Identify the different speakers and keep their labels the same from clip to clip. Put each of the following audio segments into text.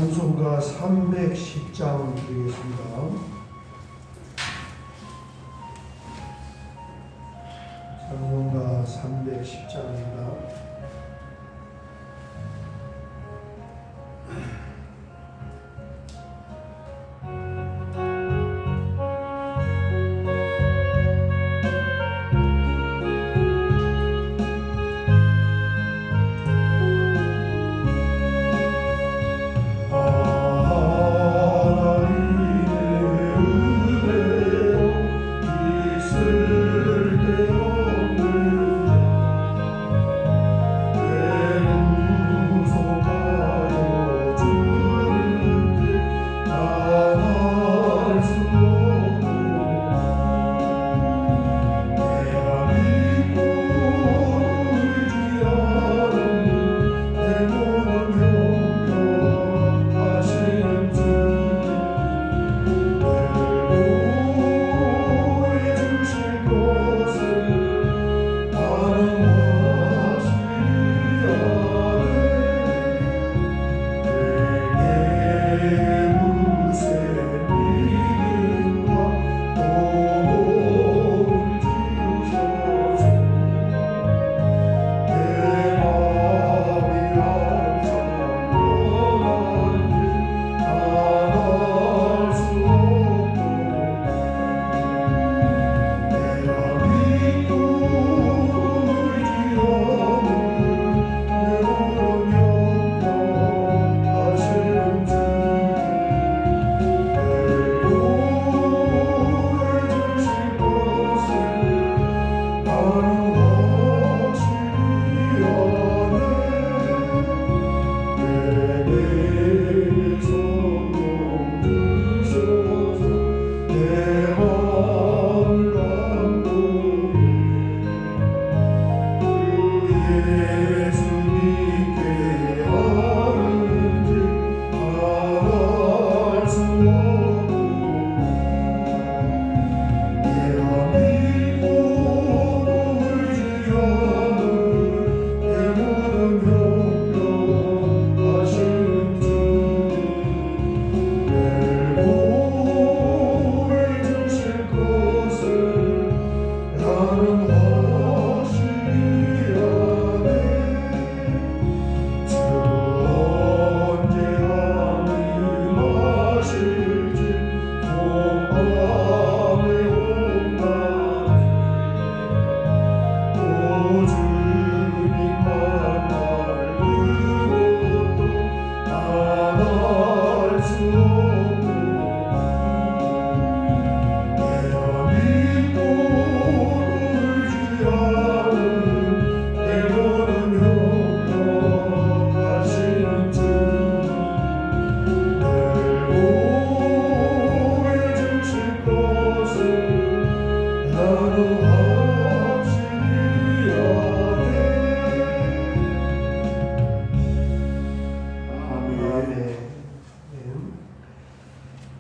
Speaker 1: 찬송가 310장 드리겠습니다. 찬송가 310장입니다.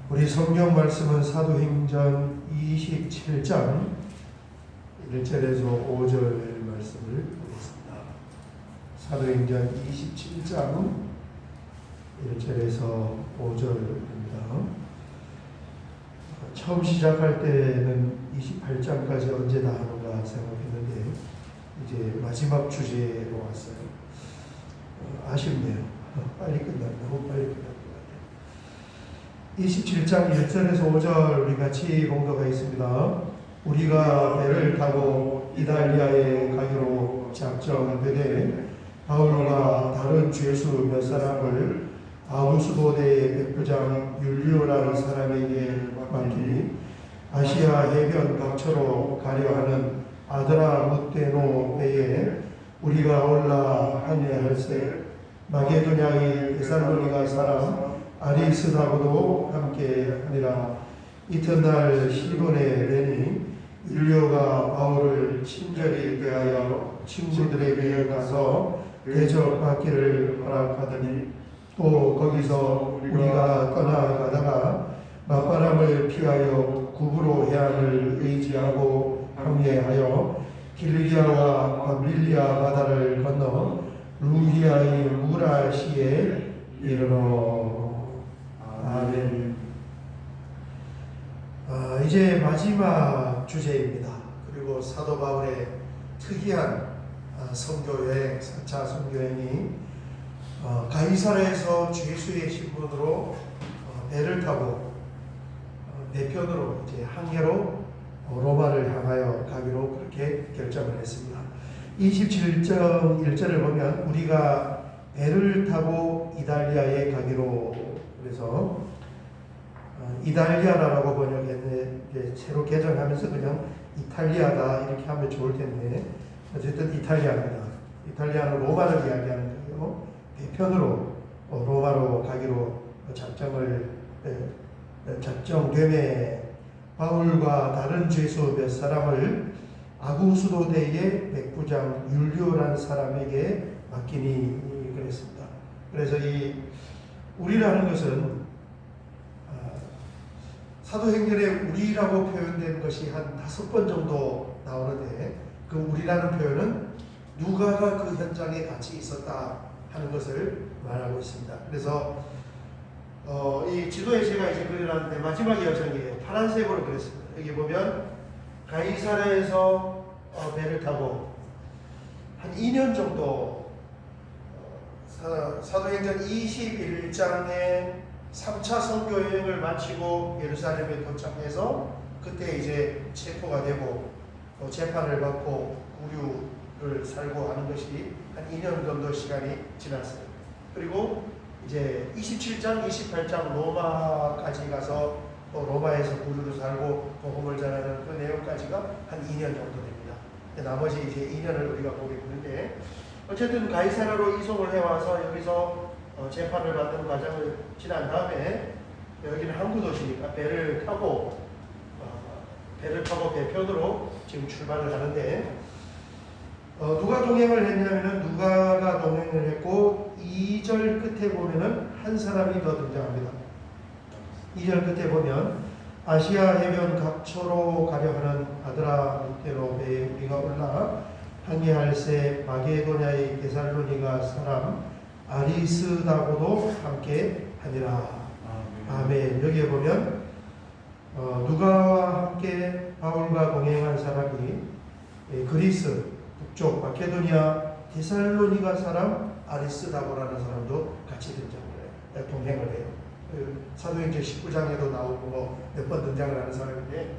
Speaker 1: 우리 성경 말씀은 사도행전 27장 1절에서 5절 말씀을 보겠습니다. 사도행전 27장 1절에서 5절입니다. 처음 시작할 때는 28장까지 언제 다 하는가 생각했는데 이제 마지막 주제로 왔어요. 아쉽네요. 빨리 끝났네. 너무 빨리 끝났네. 27장 1절에서 5절 우리 같이 봉독하가 있습니다. 우리가 배를 타고 이달리아에 가기로 작정되되 바울과 다른 죄수 몇 사람을 아우스도대의 백부장 율리오라는 사람에게 맡기니 아시아 해변 각처로 가려 하는 아드라무테노 배에 우리가 올라 항해할세 마게도냐의 데살로니가 사람 아리스다고도 함께 하니라. 이튿날 시돈에 내니 율리오가 바울을 친절히 대하여 친구들에게 가서 대접받기를 허락하더니 또 거기서 우리가 떠나가다가 맞바람을 피하여 구브로 해안을 의지하고 항해하여 길리기아와 밤빌리아 바다를 건너 루기아의 무라시에 이르러. 아멘. 이제 마지막 주제입니다. 그리고 사도 바울의 특이한 선교여행, 4차 선교여행이 가이사라에서 주 예수의 신분으로 배를 타고 배편으로 이제 항해로 로마를 향하여 가기로 그렇게 결정을 했습니다. 27절 1절을 보면 우리가 배를 타고 이달리아에 가기로, 그래서 이달리아라고 번역했는데 새로 개정하면서 그냥 이탈리아다 이렇게 하면 좋을 텐데 어쨌든 이탈리아입니다. 이탈리아는 로마를 이야기하는 거예요. 배편으로 로마로 가기로 작정되매 바울과 다른 죄수 몇 사람을 아구수도대의 백부장 율리오라는 사람에게 맡기니 그랬습니다. 그래서 이 우리라는 것은 사도행전에 우리라고 표현된 것이 한 5번 정도 나오는데 그 우리라는 표현은 누가가 그 현장에 같이 있었다 하는 것을 말하고 있습니다. 그래서 이 지도에 제가 이제 그려놨는데 마지막 여정이에요. 파란색으로 그렸습니다. 여기 보면 가이사라에서 배를 타고 한 2년 정도 사도행전 21장에 3차 선교 여행을 마치고 예루살렘에 도착해서 그때 이제 체포가 되고 재판을 받고 구류를 살고 하는 것이 한 2년 정도 시간이 지났어요. 그리고 이제 27장, 28장 로마까지 가서 또 로마에서 구류를 살고 복음을 전하는 그 내용까지가 한 2년 정도 됩니다. 나머지 이제 2년을 우리가 보게 되는데 어쨌든 가이사라로 이송을 해와서 여기서 재판을 받는 과정을 지난 다음에 여기는 항구 도시니까 배를 타고 배편으로 지금 출발을 하는데 누가 동행을 했냐면은 누가가 동행을 했고 2절 끝에 보면은 한 사람이 더 등장합니다. 2절 끝에 보면 아시아 해변 각초로 가려 하는 아드라무테로 배에 우리가 올라 항해할 새 마게도냐의 데살로니가 사람 아리스다고도 함께 하니라. 아멘. 여기에 보면 누가와 함께 바울과 동행한 사람이 그리스 북쪽 마케도니아 데살로니가 사람 아리스다고라는 사람도 같이 등장을 해요. 동행을 해요. 사도행전 19장에도 나오고 몇 번 등장을 하는 사람인데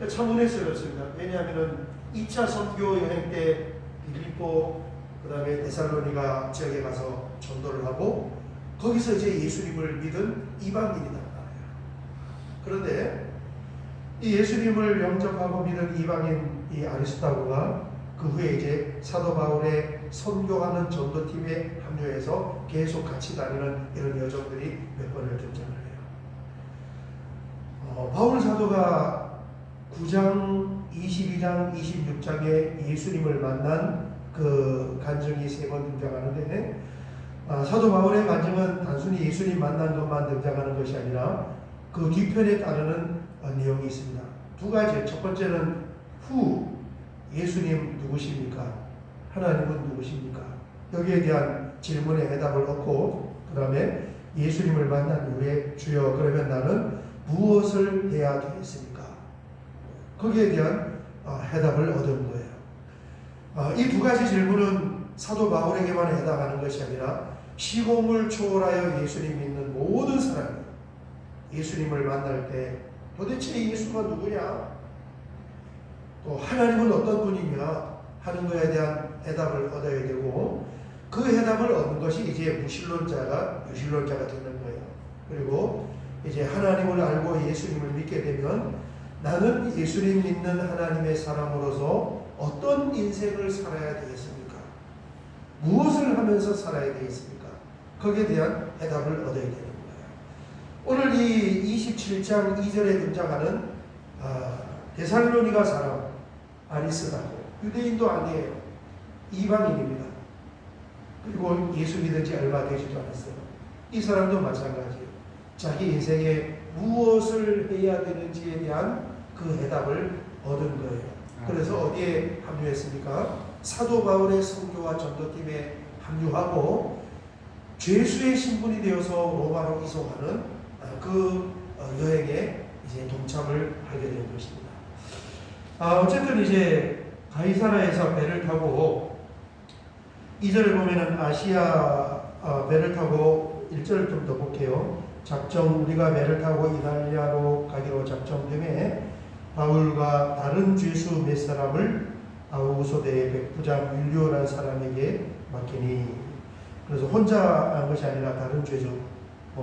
Speaker 1: 참 은혜스럽습니다. 왜냐하면 2차 선교 여행 때 빌립보 그 다음에 데살로니가 지역에 가서 전도를 하고 거기서 이제 예수님을 믿은 이방인이란 말이에요. 그런데 이 예수님을 영접하고 믿은 이방인 이 아리스다고가 그 후에 이제 사도 바울의 선교하는 전도팀에 합류해서 계속 같이 다니는 이런 여정들이 몇 번을 등장을 해요. 바울 사도가 9장, 22장, 26장에 예수님을 만난 그 간증이 3번 등장하는데 사도 바울의 간증은 단순히 예수님 만난 것만 등장하는 것이 아니라 그 뒤편에 따르는 내용이 있습니다. 두 가지. 첫 번째는 예수님 누구십니까? 하나님은 누구십니까? 여기에 대한 질문에 해답을 얻고 그 다음에 예수님을 만난 이후에 주여 그러면 나는 무엇을 해야 되겠습니까? 거기에 대한 해답을 얻은 거예요. 이 두 가지 질문은 사도 바울에게만 해당하는 것이 아니라 시공을 초월하여 예수님 믿는 모든 사람이 예수님을 만날 때 도대체 예수가 누구냐? 또 하나님은 어떤 분이냐 하는 것에 대한 해답을 얻어야 되고 그 해답을 얻는 것이 이제 무신론자가 유신론자가 되는 거예요. 그리고 이제 하나님을 알고 예수님을 믿게 되면 나는 예수님 믿는 하나님의 사람으로서 어떤 인생을 살아야 되겠습니까? 무엇을 하면서 살아야 되겠습니까? 거기에 대한 해답을 얻어야 되는 거예요. 오늘 이 27장 2절에 등장하는 데살로니가 사람 아리스다고 유대인도 아니에요. 이방인입니다. 그리고 예수 믿은 지 얼마 되지도 않았어요. 이 사람도 마찬가지예요. 자기 인생에 무엇을 해야 되는지에 대한 그 해답을 얻은 거예요. 그래서 어디에 합류했습니까? 사도 바울의 선교와 전도팀에 합류하고 죄수의 신분이 되어서 로마로 이송하는 여행에 이제 동참을 하게 된 것입니다. 어쨌든 이제 가이사라에서 배를 타고 2절을 보면은 아시아 배를 타고 1절을 좀 더 볼게요. 우리가 배를 타고 이달리아로 가기로 작정됨에 바울과 다른 죄수 몇 사람을 아우구소대의 백부장 율리오라는 사람에게 맡기니. 그래서 혼자 한 것이 아니라 다른 죄수,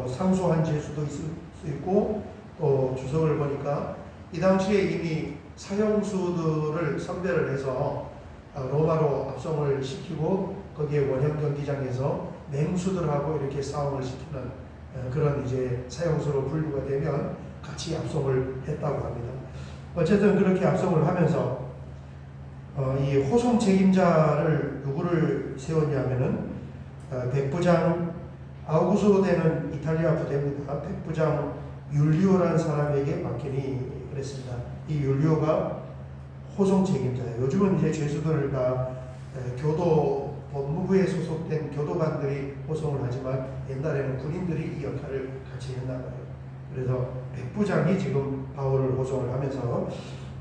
Speaker 1: 상소한 죄수도 있을 수 있고, 또 주석을 보니까 이 당시에 이미 사형수들을 선별을 해서 로마로 압송을 시키고 거기에 원형 경기장에서 맹수들하고 이렇게 싸움을 시키는 그런 이제 사형수로 분류가 되면 같이 압송을 했다고 합니다. 어쨌든 그렇게 압송을 하면서 이 호송 책임자를 누구를 세웠냐면은 백부장 아우구소대는 이탈리아 부대입니다. 백부장 율리오라는 사람에게 맡기니 그랬습니다. 이 율리오가 호송 책임자예요. 요즘은 이제 죄수들을 다 교도 법무부에 소속된 교도관들이 호송을 하지만 옛날에는 군인들이 이 역할을 같이 했나 봐요. 그래서 백부장이 지금 바울을 호송을 하면서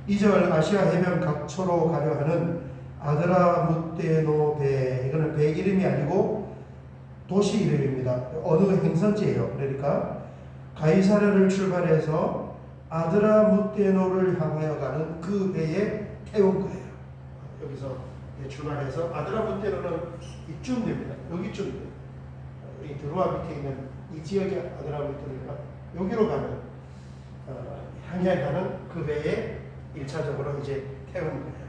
Speaker 1: 2절 아시아 해변 각처로 가려 하는 아드라무테노 배, 이거는 배 이름이 아니고 도시 이름입니다. 어느 행선지예요. 그러니까 가이사랴를 출발해서 아드라무테노를 향하여 가는 그 배에 태운 거예요. 여기서 출발해서 아드라무테노는 이쯤 됩니다. 여기쯤 돼요. 이 드루아 밑에 있는 이 지역이 아드라무테노가 여기로 가는 향해 가는 그 배에 1차적으로 이제 태운 거예요.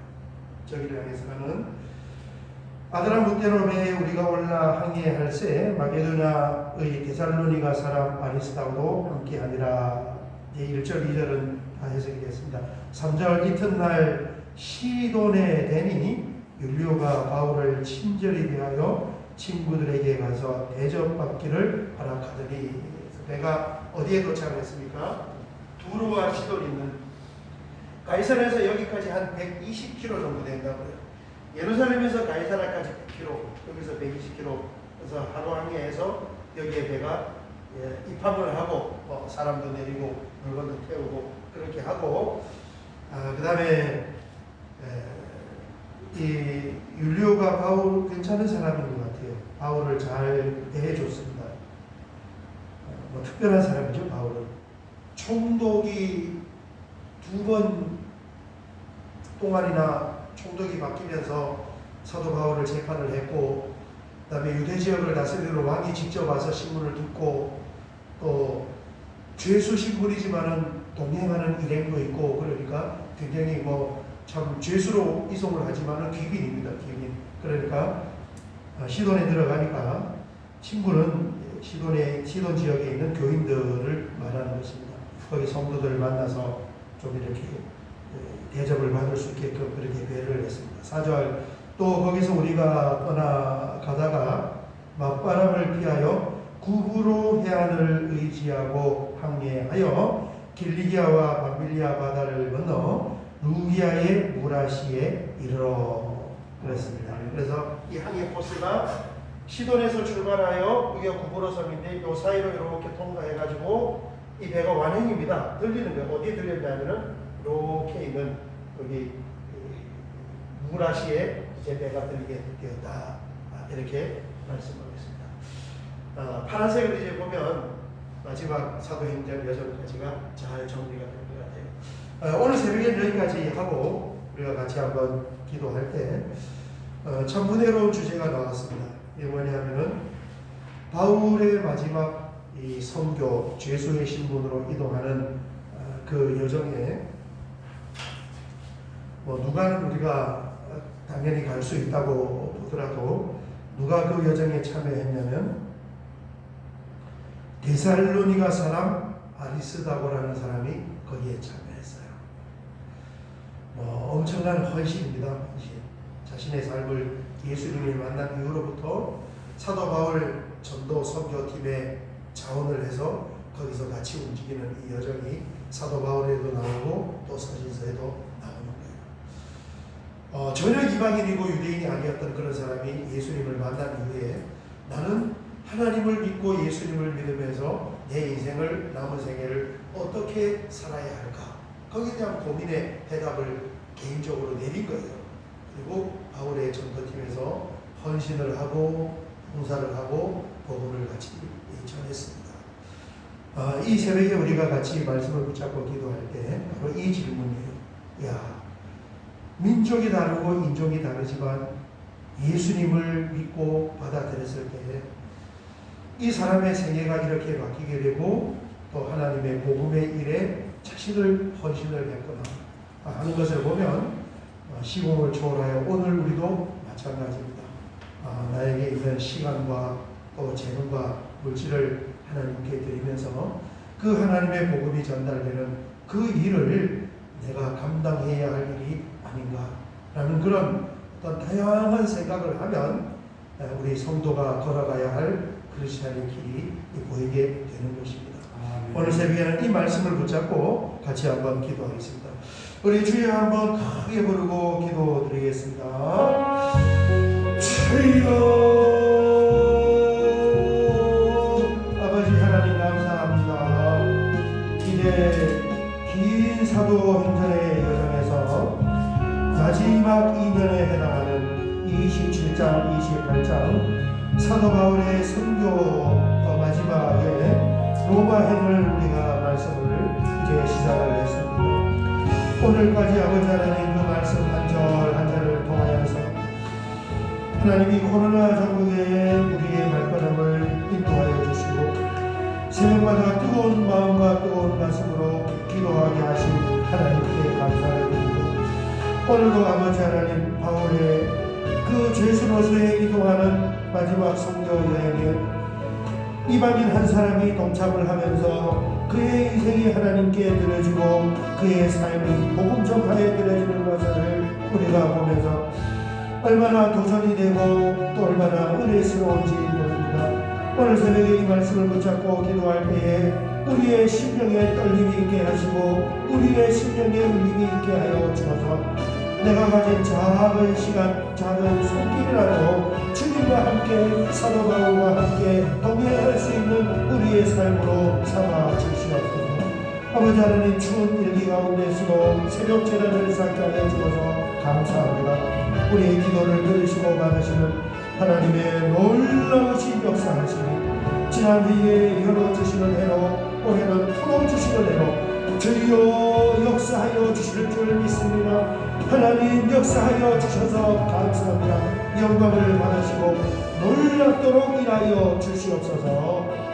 Speaker 1: 저기를 향해서 가는 아드라무테노 배에 우리가 올라 항해할새 마게도냐의 데살로니가 사람 아리스다고도 함께하니라. 1절 2절은 다 해석이 됐습니다. 3절 이튿날 시돈에 대니 율리오가 바울을 친절히 대하여 친구들에게 가서 대접받기를 허락하더니. 배가 어디에 도착했습니까? 두로와 시돈이 있는 가이사랴에서 여기까지 한 120km 정도 된다고요. 예루살렘에서 가이사랴까지 100km, 여기서 120km. 그래서 하루 항해해서 여기에 배가 입항을 하고 사람도 내리고 물건도 태우고 그렇게 하고, 그 다음에 이 율리오가 바울 괜찮은 사람인 것 같아요. 바울을 잘 대해줬습니다. 특별한 사람이죠. 바울은 총독이 2번 동안이나 총독이 바뀌면서 사도 바울을 재판을 했고, 그 다음에 유대 지역을 다스리러 왕이 직접 와서 신문을 듣고, 또 죄수 신분이지만은 동행하는 일행도 있고, 그러니까 굉장히 참 죄수로 이송을 하지만은 귀빈입니다. 귀빈. 그러니까 시돈에 들어가니까 친구는 시돈 지역에 있는 교인들을 말하는 것입니다. 거기 성도들을 만나서 좀 이렇게 대접을 받을 수 있게끔 그렇게 배려를 했습니다. 4절 또 거기서 우리가 떠나가다가 맞바람을 피하여 구브로 해안을 의지하고 항해하여 길리기아와 밤빌리아 바다를 건너 루기아의 무라시에 이르러 그랬습니다. 그래서 이 항해 코스가 시돈에서 출발하여 여기가 구브로 섬인데 요 사이로 이렇게 통과해가지고 이 배가 완행입니다. 들리는 거예요. 어디에 들렸냐면은 이렇게 있는 여기 무라시에 이제 배가 들리게 되었다. 이렇게 말씀하고 있습니다. 파란색을 이제 보면 마지막 사도행전 여정까지가 잘 정리가 될 것 같아요. 오늘 새벽에 여기까지 하고 우리가 같이 한번 기도할 때 참 은혜로운 주제가 나왔습니다. 이게 뭐냐면은 바울의 마지막 이 선교 죄수의 신분으로 이동하는 그 여정에 누가는 우리가 당연히 갈 수 있다고 보더라도 누가 그 여정에 참여했냐면 데살로니가 사람 아리스다고라는 사람이 거기에 참여했어요. 엄청난 헌신입니다. 헌신. 자신의 삶을 예수님을 만난 이후로부터 사도 바울 전도 선교팀에 자원을 해서 거기서 같이 움직이는 이 여정이 사도 바울에도 나오고 또 서신서에도 나오는 거예요. 전혀 이방인이고 유대인이 아니었던 그런 사람이 예수님을 만난 이후에 나는 하나님을 믿고 예수님을 믿으면서 내 인생을 남은 생애를 어떻게 살아야 할까? 거기에 대한 고민의 해답을 개인적으로 내린 거예요. 그리고 바울의 전도팀에서 헌신을 하고 봉사를 하고 복음을 같이 전했습니다. 이 새벽에 우리가 같이 말씀을 붙잡고 기도할 때 바로 이 질문이에요. 야, 민족이 다르고 인종이 다르지만 예수님을 믿고 받아들였을 때 이 사람의 생애가 이렇게 바뀌게 되고 또 하나님의 복음의 일에 자신을 헌신을 했구나 하는 것을 보면 시공을 초월하여 오늘 우리도 마찬가지입니다. 나에게 있는 시간과 또 재능과 물질을 하나님께 드리면서 그 하나님의 복음이 전달되는 그 일을 내가 감당해야 할 일이 아닌가라는 그런 어떤 다양한 생각을 하면 우리 성도가 걸어가야 할 크리스찬의 길이 보이게 되는 것입니다. 오늘 새벽에는 이 말씀을 붙잡고 같이 한번 기도하겠습니다. 우리 주여 한번 크게 부르고 기도드리겠습니다. 주여, 아버지 하나님 감사합니다. 이제 긴 사도 행전의 여정에서 마지막 2년에 해당하는 27장, 28장 사도 바울의 선교 마지막에 로마행을 우리가 말씀을 이제 시작을 했습니다. 오늘까지 아버지 하나님 그 말씀 한 절 한 절을 통하여서 하나님이 코로나 전국에 우리의 발걸음을 인도하여 주시고 새벽마다 뜨거운 마음과 뜨거운 가슴으로 기도하게 하신 하나님께 감사를 드리고 오늘도 아버지 하나님 바울의 그 죄수로서의 이동하는 마지막 선교 여행에 이방인 한 사람이 동참을 하면서 그의 인생이 하나님께 드려지고 그의 삶이 복음 전파에 드려지는 것을 우리가 보면서 얼마나 도전이 되고 또 얼마나 은혜스러운지 모릅니다. 오늘 새벽에 이 말씀을 붙잡고 기도할 때에 우리의 심령에 떨림이 있게 하시고 우리의 심령에 울림이 있게 하여 주셔서 내가 가진 작은 시간, 작은 손길이라도 주님과 함께 사도 바울과 함께 동행할 수 있는 우리의 삶으로 삼아 주시옵소서. 아버지 하나님 추운 일기 가운데서도 새벽 제단을 쌓게 하여 주셔서 감사합니다. 우리의 기도를 들으시고 받으시는 하나님의 놀라우신 역사하시니 지난 해에 열어주시는 해로 올해는 풀어주시는 해로 주여 역사하여 주실 줄 믿습니다. 하나님 역사하여 주셔서 감사합니다. 영광을 받으시고 놀랍도록 일하여 주시옵소서.